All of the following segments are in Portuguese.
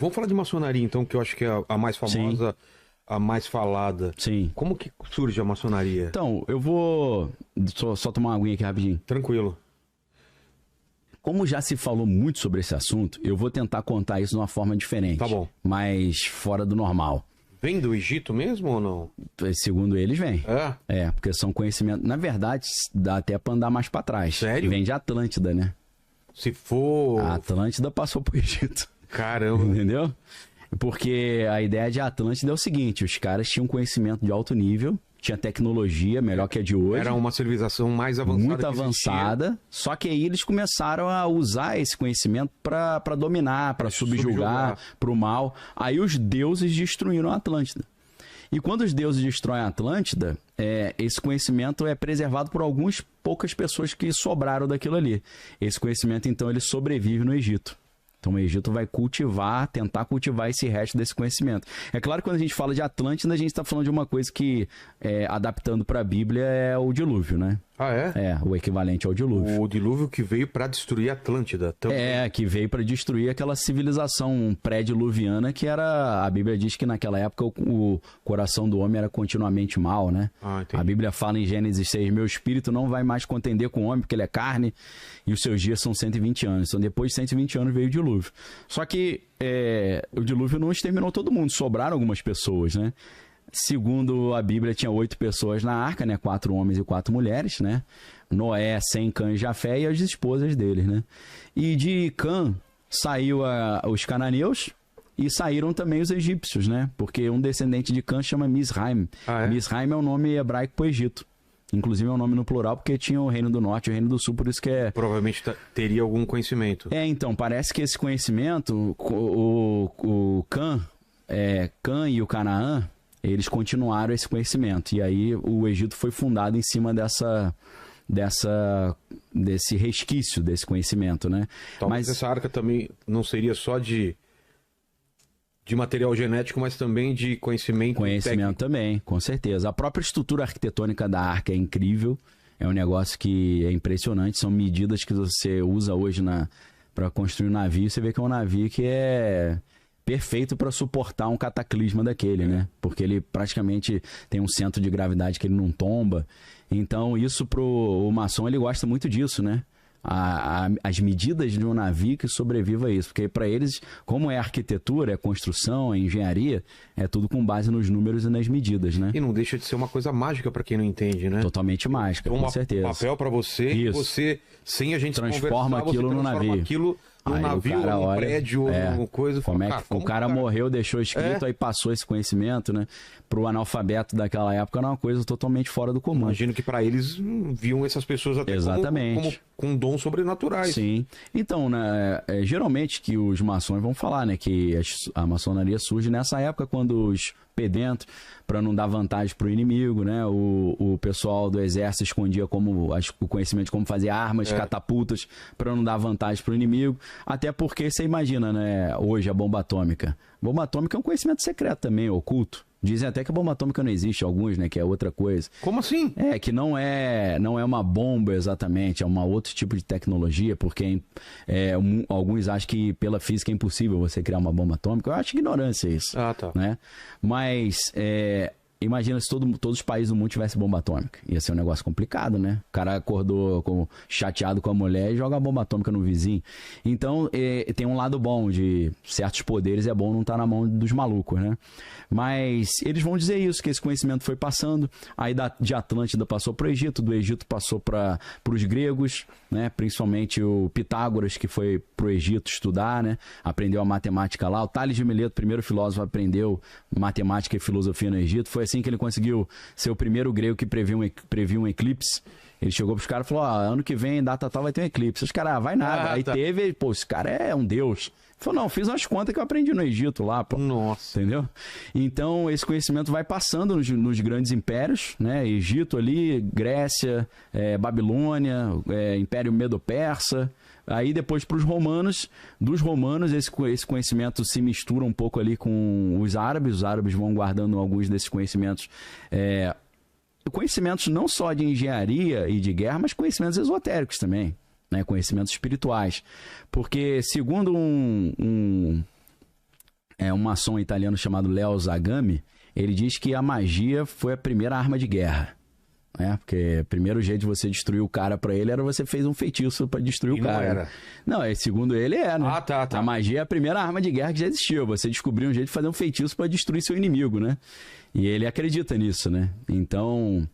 Vamos falar de maçonaria, então, que eu acho que é a mais famosa, sim, a mais falada. Sim. Como que surge a maçonaria? Então, eu vou só tomar uma aguinha aqui rapidinho. Tranquilo. Como já se falou muito sobre esse assunto, eu vou tentar contar isso de uma forma diferente. Tá bom. Mas fora do normal. Vem do Egito mesmo ou não? Segundo eles, vem. É? Porque são conhecimentos... Na verdade, dá até pra andar mais pra trás. Sério? Vem de Atlântida, né? Se for... A Atlântida passou pro Egito. Caramba. Entendeu? Porque a ideia de Atlântida é o seguinte, os caras tinham conhecimento de alto nível, tinha tecnologia melhor que a de hoje. Era uma civilização mais avançada. Muito avançada, só que aí eles começaram a usar esse conhecimento para dominar, para subjugar, para o mal. Aí os deuses destruíram a Atlântida. E quando os deuses destroem a Atlântida, esse conhecimento é preservado por algumas poucas pessoas que sobraram daquilo ali. Esse conhecimento, então, ele sobrevive no Egito. Então o Egito vai tentar cultivar esse resto desse conhecimento. É claro que quando a gente fala de Atlântida, a gente está falando de uma coisa que, adaptando para a Bíblia, é o dilúvio, né? Ah, é? É, o equivalente ao dilúvio. O dilúvio que veio para destruir a Atlântida também. Que veio para destruir aquela civilização pré-diluviana que era... A Bíblia diz que naquela época o coração do homem era continuamente mau, né? Entendi. A Bíblia fala em Gênesis 6, meu espírito não vai mais contender com o homem, porque ele é carne, e os seus dias são 120 anos. Então depois de 120 anos veio o dilúvio. Só que o dilúvio não exterminou todo mundo, sobraram algumas pessoas, né? Segundo a Bíblia, tinha 8 pessoas na arca, né? 4 homens e 4 mulheres, né? Noé, Sem, Cã e Jafé e as esposas deles, né? E de Cã saiu os cananeus e saíram também os egípcios, né? Porque um descendente de Cã chama Misraim. Misraim é um nome hebraico para o Egito. Inclusive é um nome no plural porque tinha o Reino do Norte e o Reino do Sul, por isso que é... Provavelmente teria algum conhecimento. Então, parece que esse conhecimento, o Cã e o Canaã, eles continuaram esse conhecimento. E aí o Egito foi fundado em cima desse resquício desse conhecimento, né? Talvez essa arca também não seria só de material genético, mas também de conhecimento técnico. Também, com certeza. A própria estrutura arquitetônica da arca é incrível. É um negócio que é impressionante. São medidas que você usa hoje para construir um navio. Você vê que é um navio que é... perfeito para suportar um cataclisma daquele, né? Porque ele praticamente tem um centro de gravidade que ele não tomba. Então, isso o maçom, ele gosta muito disso, né? As medidas de um navio que sobreviva a isso. Porque para eles, como é arquitetura, é construção, é engenharia, é tudo com base nos números e nas medidas, né? E não deixa de ser uma coisa mágica para quem não entende, né? Totalmente mágica, com certeza. Um papel para você, e você, sem a gente transforma aquilo no navio. Um navio, um prédio, uma coisa. Como é que o cara morreu, deixou escrito, aí passou esse conhecimento, né? Pro analfabeto daquela época era uma coisa totalmente fora do comum. Imagino que para eles viam essas pessoas até como com dons sobrenaturais. Sim. Então, né, geralmente que os maçons vão falar, né, que a maçonaria surge nessa época quando os pedentes, para não dar vantagem para o inimigo, né? O pessoal do exército escondia o conhecimento de como fazer armas, catapultas, para não dar vantagem para o inimigo. Até porque você imagina, né? Hoje a bomba atômica. Bomba atômica é um conhecimento secreto também, oculto. Dizem até que a bomba atômica não existe, alguns, né? Que é outra coisa. Como assim? Que não é uma bomba exatamente, é um outro tipo de tecnologia, porque alguns acham que pela física é impossível você criar uma bomba atômica. Eu acho ignorância isso. Tá. Né? Mas imagina se todos os países do mundo tivessem bomba atômica. Ia ser um negócio complicado, né? O cara acordou chateado com a mulher e joga a bomba atômica no vizinho. Então, tem um lado bom de certos poderes, é bom não estar na mão dos malucos, né? Mas eles vão dizer isso, que esse conhecimento foi passando, aí de Atlântida passou para o Egito, do Egito passou para os gregos, né? Principalmente o Pitágoras, que foi para o Egito estudar, né? Aprendeu a matemática lá. O Tales de Mileto, primeiro filósofo, aprendeu matemática e filosofia no Egito. Foi assim que ele conseguiu ser o primeiro grego que previu um eclipse. Ele chegou pros caras e falou, ano que vem, data tal, vai ter um eclipse. Os caras, vai nada. Aí teve, esse cara é um deus. Ele falou, não, fiz umas contas que eu aprendi no Egito lá, pô. Nossa. Entendeu? Então, esse conhecimento vai passando nos grandes impérios, né? Egito ali, Grécia, Babilônia, Império Medo-Persa. Aí depois para os romanos, dos romanos esse conhecimento se mistura um pouco ali com os árabes vão guardando alguns desses conhecimentos, conhecimentos não só de engenharia e de guerra, mas conhecimentos esotéricos também, né? Conhecimentos espirituais, porque segundo um maçom italiano chamado Leo Zagami, ele diz que a magia foi a primeira arma de guerra. Porque o primeiro jeito de você destruir o cara pra ele era você fez um feitiço pra destruir o cara. Não era. Não, segundo ele né? Tá. A magia é a primeira arma de guerra que já existiu. Você descobriu um jeito de fazer um feitiço pra destruir seu inimigo, né? E ele acredita nisso, né? Então,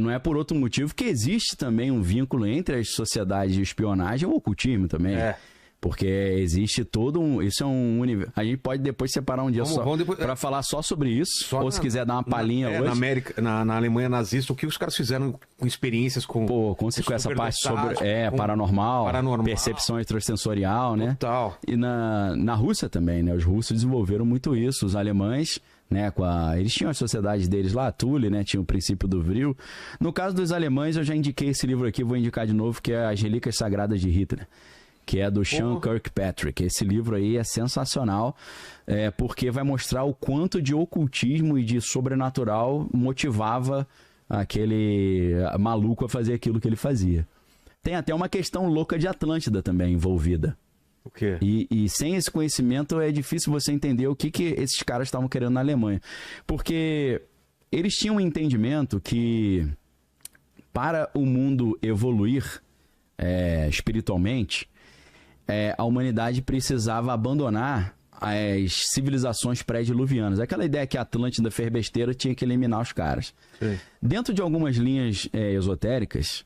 não é por outro motivo que existe também um vínculo entre as sociedades de espionagem e o ocultismo também. Porque existe todo um... Isso é um universo... A gente pode depois separar um dia para falar só sobre isso. Ou se quiser dar uma palhinha hoje. Na Alemanha nazista, o que os caras fizeram com experiências com... com essa parte sobre paranormal, percepção extrasensorial, né? Total. E na Rússia também, né? Os russos desenvolveram muito isso. Os alemães... Né, eles tinham as sociedades deles lá, Thule, né, tinha o princípio do Vril. No caso dos alemães, eu já indiquei esse livro aqui, vou indicar de novo, que é As Relíquias Sagradas de Hitler, que é do Sean Kirkpatrick. Esse livro aí é sensacional, porque vai mostrar o quanto de ocultismo e de sobrenatural motivava aquele maluco a fazer aquilo que ele fazia. Tem até uma questão louca de Atlântida também envolvida. O quê? E sem esse conhecimento é difícil você entender o que esses caras estavam querendo na Alemanha. Porque eles tinham um entendimento que para o mundo evoluir espiritualmente, a humanidade precisava abandonar as civilizações pré-diluvianas. Aquela ideia que a Atlântida fez besteira, tinha que eliminar os caras. Sim. Dentro de algumas linhas esotéricas,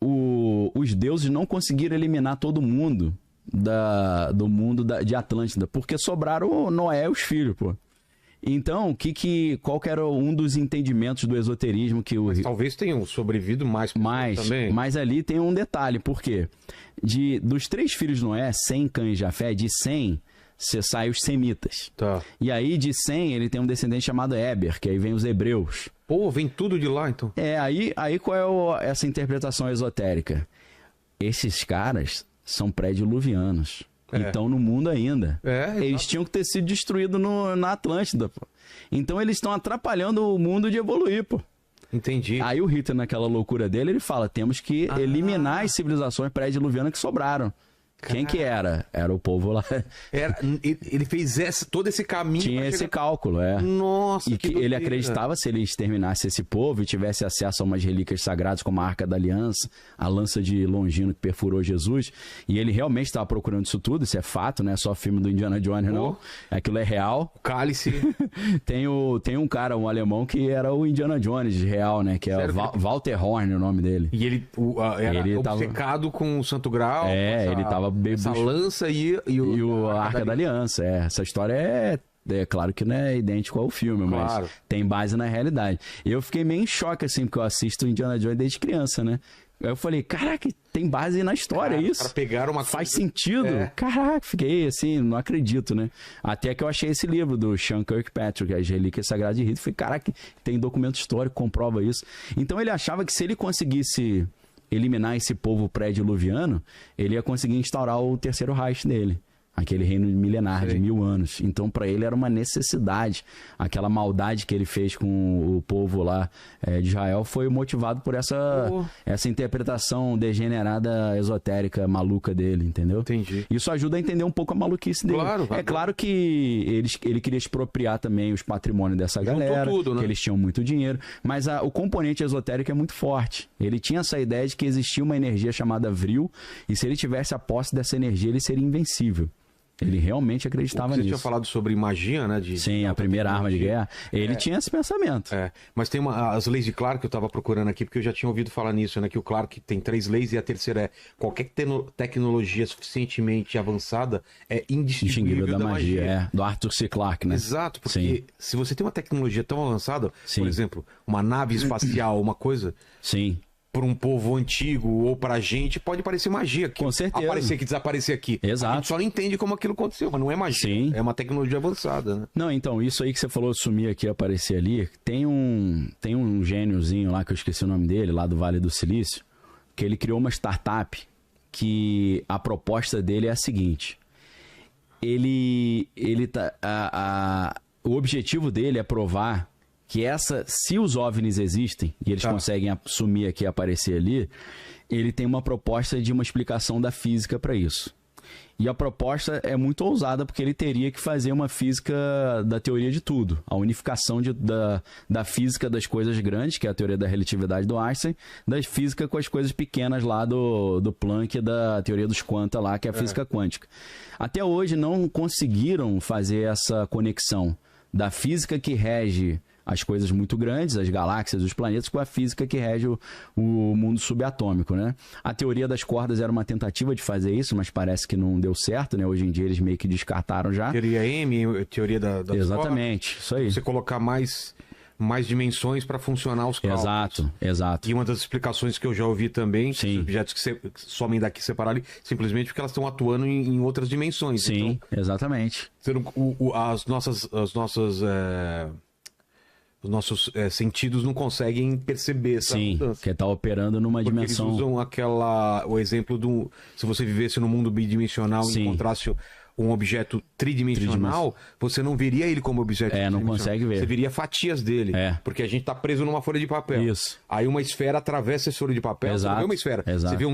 os deuses não conseguiram eliminar todo mundo do mundo de Atlântida, porque sobraram o Noé e os filhos, pô. Então, qual que era um dos entendimentos do esoterismo que Mas talvez tenham sobrevivido mais também. Mas ali tem um detalhe, por quê? Dos 3 filhos de Noé, Sem, Cã e Jafé, de Sem, você sai os semitas. Tá. E aí, de Sem, ele tem um descendente chamado Éber, que aí vem os hebreus. Pô, vem tudo de lá, então. Aí qual é essa interpretação esotérica? Esses caras são pré-diluvianos. Estão no mundo ainda. Eles tinham que ter sido destruídos na Atlântida, pô. Então eles estão atrapalhando o mundo de evoluir, pô. Entendi. Aí o Hitler, naquela loucura dele, ele fala, temos que eliminar as civilizações pré-diluvianas que sobraram. Quem que era? Era o povo lá. Ele fez todo esse caminho. Tinha esse cálculo, Nossa, e que ele acreditava, se ele exterminasse esse povo e tivesse acesso a umas relíquias sagradas como a Arca da Aliança, a lança de Longino que perfurou Jesus, e ele realmente estava procurando isso tudo, isso é fato, não é só filme do Indiana Jones, não. Aquilo é real. O cálice. Tem um cara, um alemão, que era o Indiana Jones real, né? Que é Walter Horn, o nome dele. E ele era obcecado com o Santo Grau. Ele tava essa lança e a Arca da Aliança. Essa história é claro que não é idêntico ao filme, mas tem base na realidade. Eu fiquei meio em choque, assim, porque eu assisto Indiana Jones desde criança, né? Aí eu falei, caraca, tem base na história, isso. Para pegar uma Faz sentido. Caraca, fiquei assim, não acredito, né? Até que eu achei esse livro do Sean Kirkpatrick, As Relíquias Sagradas de Hitler. Falei, caraca, tem documento histórico que comprova isso. Então ele achava que se ele conseguisse eliminar esse povo pré-diluviano, ele ia conseguir instaurar o terceiro Reich dele. Aquele reino milenar de 1000 anos. Então, para ele era uma necessidade. Aquela maldade que ele fez com o povo lá de Israel foi motivado por essa interpretação degenerada, esotérica, maluca dele, entendeu? Entendi. Isso ajuda a entender um pouco a maluquice dele. Claro que ele queria expropriar também os patrimônios dessa galera, tudo, né? Que eles tinham muito dinheiro, mas o componente esotérico é muito forte. Ele tinha essa ideia de que existia uma energia chamada Vril, e se ele tivesse a posse dessa energia, ele seria invencível. Ele realmente acreditava nisso. Você tinha falado sobre magia, né? Sim, a primeira arma de guerra. Ele tinha esse pensamento. Mas tem as leis de Clarke que eu estava procurando aqui, porque eu já tinha ouvido falar nisso, né? Que o Clarke tem 3 leis e a terceira é qualquer tecnologia suficientemente avançada é indistinguível da magia. Do Arthur C. Clarke, né? Exato, porque se você tem uma tecnologia tão avançada, por exemplo, uma nave espacial, uma coisa... Sim. Para um povo antigo ou para a gente, pode parecer magia. Com certeza. Aparecer aqui, desaparecer aqui. Exato. A gente só não entende como aquilo aconteceu, mas não é magia. Sim. É uma tecnologia avançada, né? Não, então, isso aí que você falou, sumir aqui, aparecer ali, tem um gêniozinho lá, que eu esqueci o nome dele, lá do Vale do Silício, que ele criou uma startup que a proposta dele é a seguinte. O objetivo dele é provar que se os OVNIs existem, e eles conseguem sumir aqui e aparecer ali, ele tem uma proposta de uma explicação da física para isso. E a proposta é muito ousada, porque ele teria que fazer uma física da teoria de tudo. A unificação da física das coisas grandes, que é a teoria da relatividade do Einstein, da física com as coisas pequenas lá do Planck, da teoria dos quanta lá, que é a física quântica. Até hoje não conseguiram fazer essa conexão da física que rege as coisas muito grandes, as galáxias, os planetas, com a física que rege o mundo subatômico, né? A teoria das cordas era uma tentativa de fazer isso, mas parece que não deu certo, né? Hoje em dia eles meio que descartaram já. Teoria M, teoria da Exatamente, isso aí. Você colocar mais dimensões para funcionar os cálculos. Exato. E uma das explicações que eu já ouvi também, os objetos que somem daqui separados, simplesmente porque elas estão atuando em outras dimensões. Sim, então, exatamente. Os nossos sentidos não conseguem perceber essa mudança. Que está operando numa dimensão... Eles usam o exemplo do... Se você vivesse num mundo bidimensional e encontrasse um objeto tridimensional, você não veria ele como objeto tridimensional. Não consegue ver. Você veria fatias dele. Porque a gente está preso numa folha de papel. Isso. Aí uma esfera atravessa essa folha de papel, você não vê uma esfera. Você vê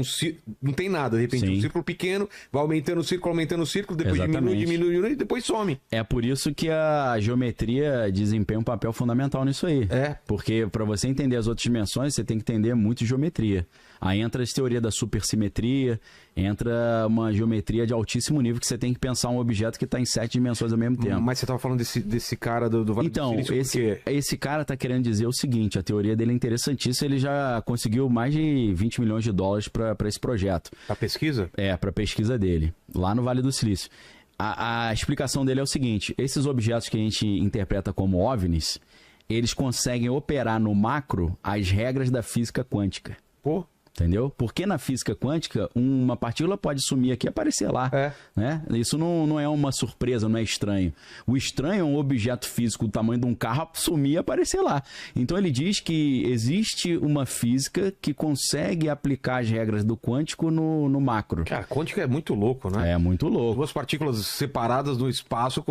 não tem nada, de repente um círculo pequeno, vai aumentando o círculo, depois diminui e depois some. É por isso que a geometria desempenha um papel fundamental nisso aí. Porque para você entender as outras dimensões, você tem que entender muito geometria. Aí entra a teoria da supersimetria, entra uma geometria de altíssimo nível que você tem que pensar um objeto que está em 7 dimensões ao mesmo tempo. Mas você estava falando desse cara do Vale do Silício, esse cara está querendo dizer o seguinte, a teoria dele é interessantíssima, ele já conseguiu mais de 20 milhões de dólares para esse projeto. Para pesquisa? Para pesquisa dele, lá no Vale do Silício. A explicação dele é o seguinte, esses objetos que a gente interpreta como OVNIs, eles conseguem operar no macro as regras da física quântica. Pô! Entendeu? Porque na física quântica, uma partícula pode sumir aqui e aparecer lá. Né? Isso não é uma surpresa, não é estranho. O estranho é um objeto físico do tamanho de um carro sumir e aparecer lá. Então ele diz que existe uma física que consegue aplicar as regras do quântico no macro. Cara, quântico é muito louco, né? É muito louco. Duas partículas separadas no espaço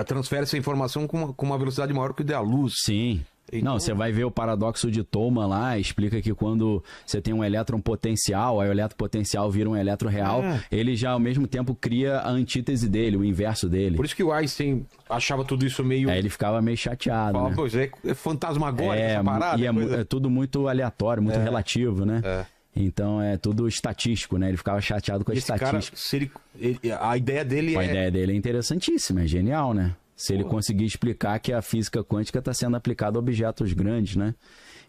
transferem essa informação com uma velocidade maior que o da luz. Sim. Então... Não, você vai ver o paradoxo de Thoma lá, explica que quando você tem um elétron potencial, aí o elétron potencial vira um elétron real, ele já ao mesmo tempo cria a antítese dele, o inverso dele. Por isso que o Einstein achava tudo isso meio... ele ficava meio chateado, falava, né? Pois é fantasmagórico essa parada. E é tudo muito aleatório, muito relativo, né? Então é tudo estatístico, né? Ele ficava chateado com a estatística. Cara, a ideia dele A ideia dele é interessantíssima, é genial, né? Se ele conseguir explicar que a física quântica está sendo aplicada a objetos grandes, né?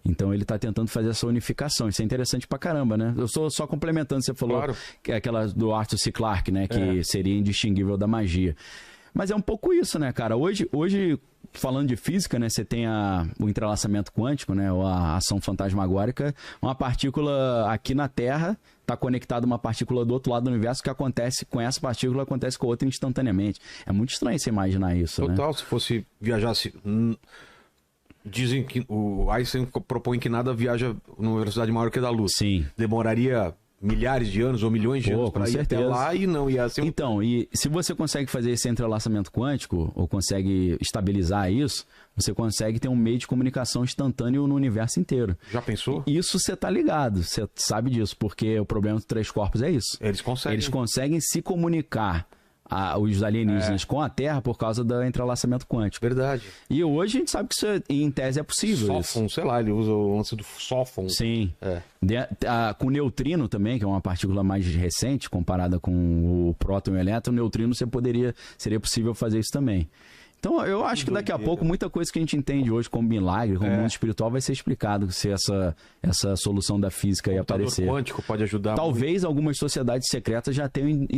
Então ele está tentando fazer essa unificação. Isso é interessante pra caramba, né? Eu estou só complementando, você falou que é aquela do Arthur C. Clarke, né? Que seria indistinguível da magia. Mas é um pouco isso, né, cara? Hoje falando de física, né? Você tem o entrelaçamento quântico, né? Ou a ação fantasmagórica. Uma partícula aqui na Terra está conectada a uma partícula do outro lado do universo, que acontece com essa partícula, acontece com a outra instantaneamente. É muito estranho você imaginar isso, Total, né? Se fosse viajasse... Dizem que o Einstein propõe que nada viaja numa velocidade maior que a da luz. Sim. Demoraria milhares de anos ou milhões de anos para ir até lá e não ia ser... Então, e se você consegue fazer esse entrelaçamento quântico, ou consegue estabilizar isso, você consegue ter um meio de comunicação instantâneo no universo inteiro. Já pensou? Isso você tá ligado, você sabe disso, porque o problema dos 3 corpos é isso. Eles conseguem se comunicar, os alienígenas com a Terra por causa do entrelaçamento quântico. Verdade. E hoje a gente sabe que isso, em tese, é possível. Sófon, sei lá, ele usa o lance do sófon. Sim. Com o neutrino também, que é uma partícula mais recente, comparada com o próton e o elétron, o neutrino seria possível fazer isso também. Então, eu acho que daqui a pouco muita coisa que a gente entende hoje como milagre, como mundo espiritual, vai ser explicado se essa solução da física ia aparecer. O quântico pode ajudar. Talvez algumas sociedades secretas já tenham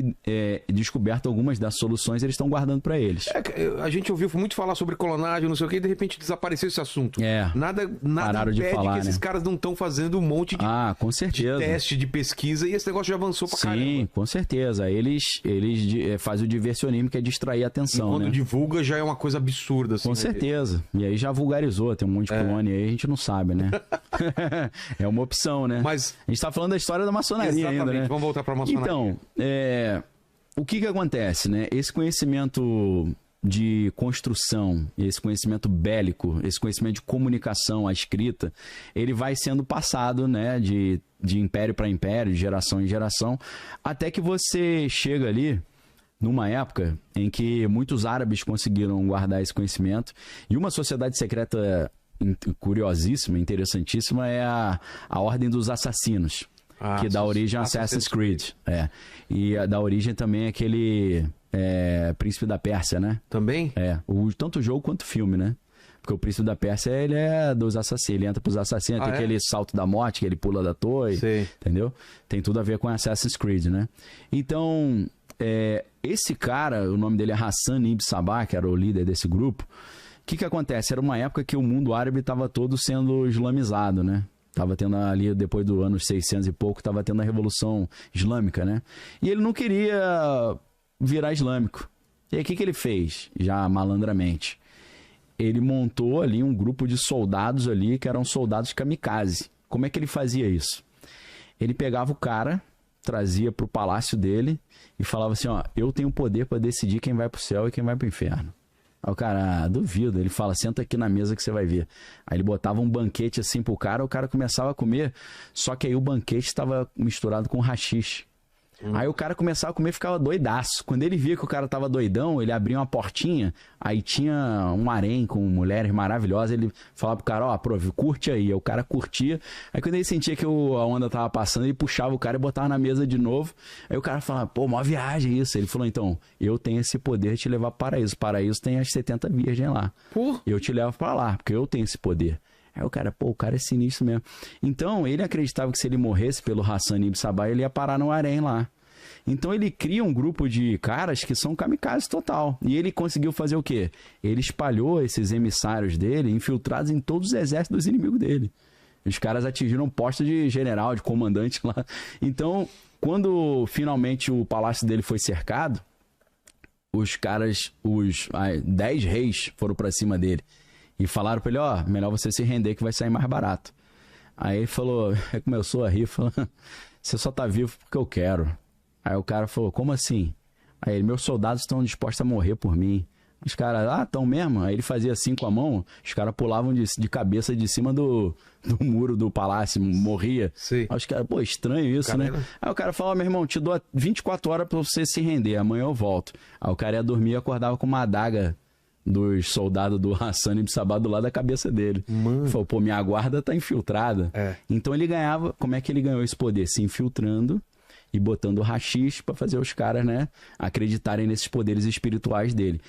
descoberto algumas das soluções, eles estão guardando para eles. A gente ouviu muito falar sobre clonagem, não sei o que, e de repente desapareceu esse assunto. Nada pararam de falar, que esses caras não estão fazendo um monte de, com certeza, de teste, de pesquisa, e esse negócio já avançou pra caramba. Sim, com certeza. Eles fazem o diversionismo, que é distrair a atenção. Quando divulga, já é uma coisa absurda, assim. Com certeza. E aí já vulgarizou, tem um monte de clone aí, a gente não sabe, né? É uma opção, né? Mas a gente tá falando da história da maçonaria ainda, né? Vamos voltar pra maçonaria. Então, o que acontece, né? Esse conhecimento de construção, esse conhecimento bélico, esse conhecimento de comunicação, a escrita, ele vai sendo passado, né, de império para império, de geração em geração, até que você chega ali numa época em que muitos árabes conseguiram guardar esse conhecimento, e uma sociedade secreta curiosíssima, interessantíssima, é a Ordem dos Assassinos, que dá origem a Assassin's Creed. E dá origem também àquele Príncipe da Pérsia, né? Também? Tanto o jogo quanto o filme, né? Porque o Príncipe da Pérsia, ele é dos assassinos, ele entra pros assassinos, tem aquele salto da morte, que ele pula da torre, entendeu? Tem tudo a ver com Assassin's Creed, né? Então, esse cara, o nome dele é Hassan ibn Sabah, que era o líder desse grupo. O que acontece? Era uma época que o mundo árabe estava todo sendo islamizado, né? Tava tendo ali, depois do ano 600 e pouco, tava tendo a Revolução Islâmica, né? E ele não queria virar islâmico. E aí, o que ele fez? Já malandramente. Ele montou ali um grupo de soldados ali, que eram soldados kamikaze. Como é que ele fazia isso? Ele pegava o cara, trazia pro palácio dele e falava assim, ó, eu tenho poder para decidir quem vai pro céu e quem vai pro inferno. Aí o cara, duvido, ele fala, senta aqui na mesa que você vai ver. Aí ele botava um banquete assim pro cara, o cara começava a comer, só que aí o banquete estava misturado com haxixe. Aí o cara começava a comer e ficava doidaço. Quando ele via que o cara tava doidão, ele abria uma portinha, aí tinha um harém com mulheres maravilhosas, ele falava pro cara, ó, curte aí. Aí o cara curtia, aí quando ele sentia que a onda tava passando, ele puxava o cara e botava na mesa de novo. Aí o cara falava, pô, mó viagem isso. Ele falou, então, eu tenho esse poder de te levar para o paraíso. O paraíso tem as 70 virgens lá. Eu te levo para lá, porque eu tenho esse poder. Aí o cara, pô, o cara é sinistro mesmo. Então, ele acreditava que se ele morresse pelo Hassan ibn Sabah, ele ia parar no harém lá. Então, ele cria um grupo de caras que são kamikazes total. E ele conseguiu fazer o quê? Ele espalhou esses emissários dele, infiltrados em todos os exércitos dos inimigos dele. Os caras atingiram um posto de general, de comandante lá. Então, quando finalmente o palácio dele foi cercado, os caras, os 10 reis foram pra cima dele. E falaram pra ele, ó, melhor você se render que vai sair mais barato. Aí ele falou, começou a rir, falou, você só tá vivo porque eu quero. Aí o cara falou, como assim? Aí ele, meus soldados estão dispostos a morrer por mim. Os caras, estão mesmo? Aí ele fazia assim com a mão, os caras pulavam de cabeça de cima do muro do palácio, morria. Sim. Aí os caras, pô, estranho isso, né? Aí o cara falou, meu irmão, te dou 24 horas pra você se render, amanhã eu volto. Aí o cara ia dormir e acordava com uma adaga dos soldados do Hassan ibn Sabah do lado da cabeça dele. Ele falou, pô, minha guarda tá infiltrada. Então ele ganhava, como é que ele ganhou esse poder? Se infiltrando e botando o haxixe para fazer os caras, né, acreditarem nesses poderes espirituais dele.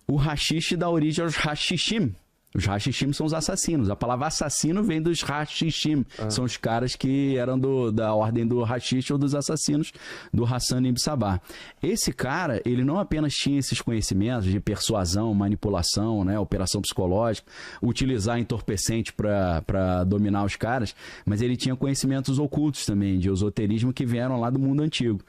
O haxixe dá origem aos hashishim. Os hashishim são os assassinos. A palavra assassino vem dos hashishim. São os caras que eram da ordem do hashish ou dos assassinos do Hassan ibn Sabah. Esse cara, ele não apenas tinha esses conhecimentos de persuasão, manipulação, né, operação psicológica, utilizar entorpecente para dominar os caras, mas ele tinha conhecimentos ocultos também, de esoterismo, que vieram lá do mundo antigo.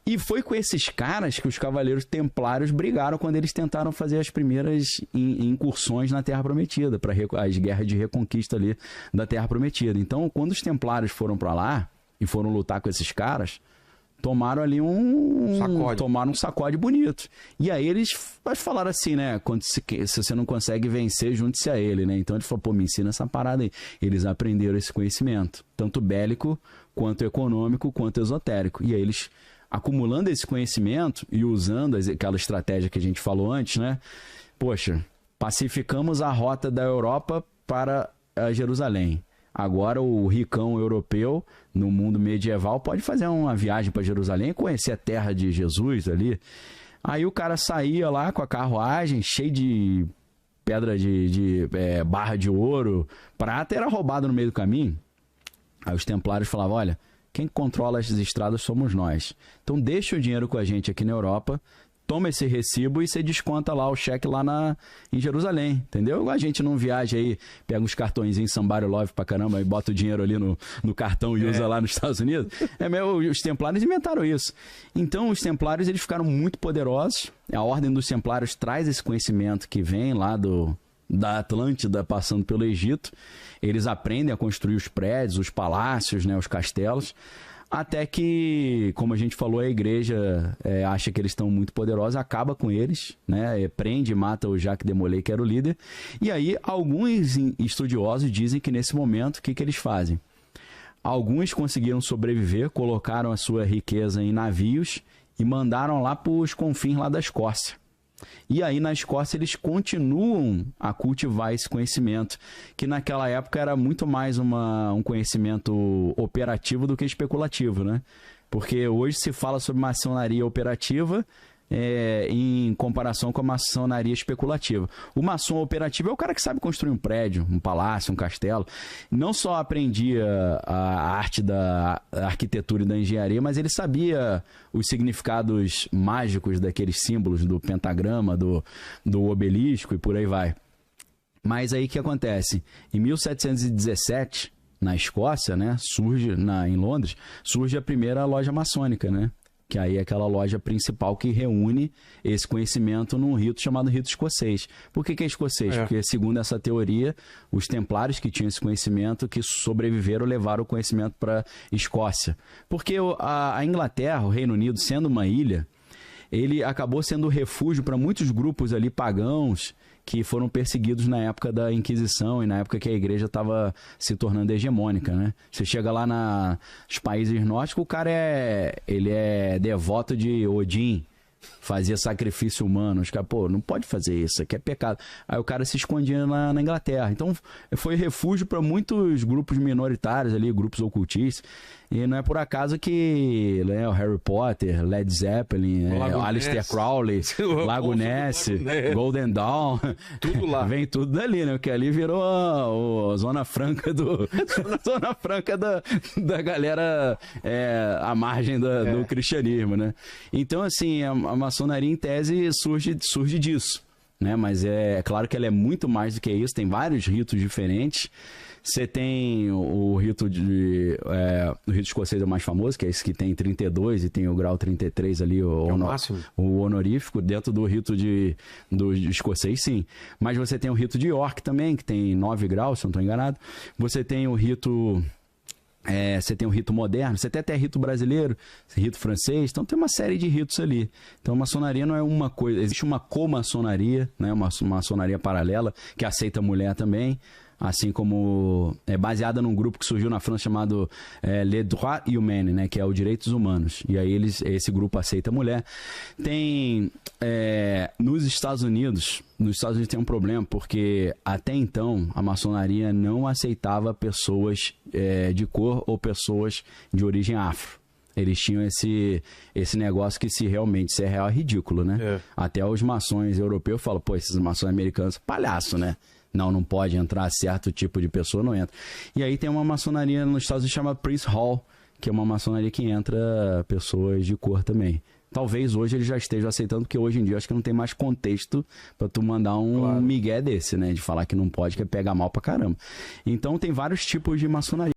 E foi com esses caras que os cavaleiros templários brigaram quando eles tentaram fazer as primeiras incursões na Terra Prometida, para as guerras de reconquista ali da Terra Prometida. Então, quando os templários foram para lá e foram lutar com esses caras, tomaram ali tomaram um sacode bonito. E aí eles falaram assim, né, se você não consegue vencer, junte-se a ele, né? Então ele falou, pô, me ensina essa parada aí. Eles aprenderam esse conhecimento, tanto bélico, quanto econômico, quanto esotérico. E aí eles, acumulando esse conhecimento e usando aquela estratégia que a gente falou antes, né? Poxa, pacificamos a rota da Europa para Jerusalém. Agora o ricão europeu, no mundo medieval, pode fazer uma viagem para Jerusalém e conhecer a terra de Jesus ali. Aí o cara saía lá com a carruagem, cheio de pedra de barra de ouro, prata, era roubado no meio do caminho. Aí os templários falavam, olha, quem controla essas estradas somos nós. Então deixa o dinheiro com a gente aqui na Europa, toma esse recibo e você desconta lá o cheque lá em Jerusalém, entendeu? A gente não viaja aí, pega uns cartõezinhos Somebody Love pra caramba e bota o dinheiro ali no cartão e usa lá nos Estados Unidos. Os templários inventaram isso. Então, os templários, eles ficaram muito poderosos. A Ordem dos Templários traz esse conhecimento que vem lá da Atlântida, passando pelo Egito. Eles aprendem a construir os prédios, os palácios, né, os castelos. Até que, como a gente falou, a igreja acha que eles estão muito poderosos, acaba com eles, né? Prende e mata o Jacques de Molay, que era o líder. E aí, alguns estudiosos dizem que nesse momento, o que eles fazem? Alguns conseguiram sobreviver, colocaram a sua riqueza em navios e mandaram lá para os confins lá da Escócia. E aí na Escócia eles continuam a cultivar esse conhecimento, que naquela época era muito mais um conhecimento operativo do que especulativo, né? Porque hoje se fala sobre maçonaria operativa em comparação com a maçonaria especulativa. O maçom operativo é o cara que sabe construir um prédio, um palácio, um castelo. Não só aprendia a arte da arquitetura e da engenharia, mas ele sabia os significados mágicos daqueles símbolos, do pentagrama, do obelisco e por aí vai. Mas aí o que acontece? Em 1717, na Escócia, né, em Londres, surge a primeira loja maçônica, né? Que aí é aquela loja principal que reúne esse conhecimento num rito chamado rito escocês. Por que é escocês? Porque, segundo essa teoria, os templários que tinham esse conhecimento, que sobreviveram, levaram o conhecimento para a Escócia. Porque a Inglaterra, o Reino Unido, sendo uma ilha, ele acabou sendo refúgio para muitos grupos ali pagãos que foram perseguidos na época da Inquisição e na época que a igreja estava se tornando hegemônica, né? Você chega lá nos países nórdicos, o cara ele é devoto de Odin, fazia sacrifício humano. Os caras, não pode fazer isso aqui é pecado. Aí o cara se escondia na Inglaterra. Então foi refúgio para muitos grupos minoritários ali, grupos ocultistas. E não é por acaso que o Harry Potter, Led Zeppelin, Aleister Crowley, Lago Ness, Golden Dawn, tudo lá. Vem tudo dali, né? Porque ali virou a zona franca zona franca da galera à margem do cristianismo, né? Então, assim, a maçonaria, em tese, surge disso, né? Mas é claro que ela é muito mais do que isso, tem vários ritos diferentes. Você tem o rito o rito escocês é o mais famoso, que é esse que tem 32 e tem o grau 33 ali, o honorífico, dentro do rito do escocês, sim. Mas você tem o rito de York também, que tem 9 graus, se eu não estou enganado. Você tem o rito... você tem o rito moderno, você tem até rito brasileiro, rito francês, então tem uma série de ritos ali. Então a maçonaria não é uma coisa, existe uma comaçonaria, né, uma maçonaria paralela, que aceita mulher também, assim como é baseada num grupo que surgiu na França chamado Les Droits Humains, né, que é o Direitos Humanos. E aí esse grupo aceita mulher. Tem nos Estados Unidos tem um problema, porque até então a maçonaria não aceitava pessoas de cor ou pessoas de origem afro. Eles tinham esse negócio que se é real é ridículo, né? Até os maçons europeus falam, esses maçons americanos, palhaço, né? Não pode entrar certo tipo de pessoa, não entra. E aí tem uma maçonaria nos Estados Unidos chamada Priest Hall, que é uma maçonaria que entra pessoas de cor também. Talvez hoje eles já estejam aceitando, porque hoje em dia acho que não tem mais contexto para tu mandar um migué desse, né? De falar que não pode, que é pegar mal pra caramba. Então tem vários tipos de maçonaria.